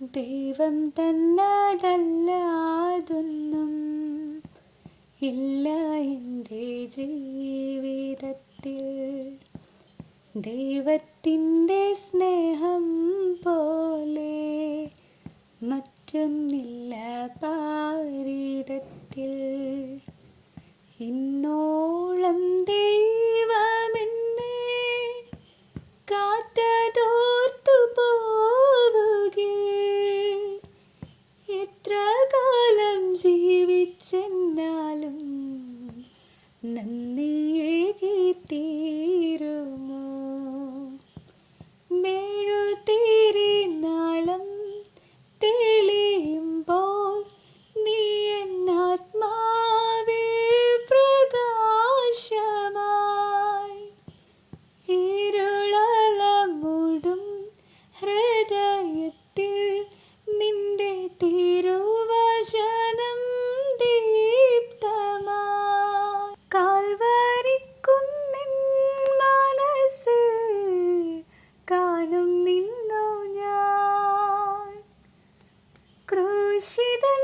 ദൈവം തന്നതല്ലാതൊന്നും ഇല്ല എൻ്റെ ജീവിതത്തിൽ. ദൈവത്തിൻ്റെ സ്നേഹം പോലെ മറ്റൊന്നില്ല പാരിടത്തിൽ. ഇന്നോളം ദൈവമെന്നെ കാത്തതോർത്തു പോവുകിൽ, എത്ര കാലം ജീവിച്ചെന്നാലും നന്ദിയേകി തീരുമോ? മെഴുതിരി നാളം തെളിയുമ്പോൾ നീ എന്നാത്മാവിൽ പ്രകാശമായി. ഇരുളലം മൂടും ഹൃദയത്തിൽ നിന്റെ തിരുവചനം ദീപ്തമായി. കാൽവരിക്കുന്നിൻ മനസ്സിൽ കാണും നിന്നു ഞാൻ, ക്രൂശിതൻ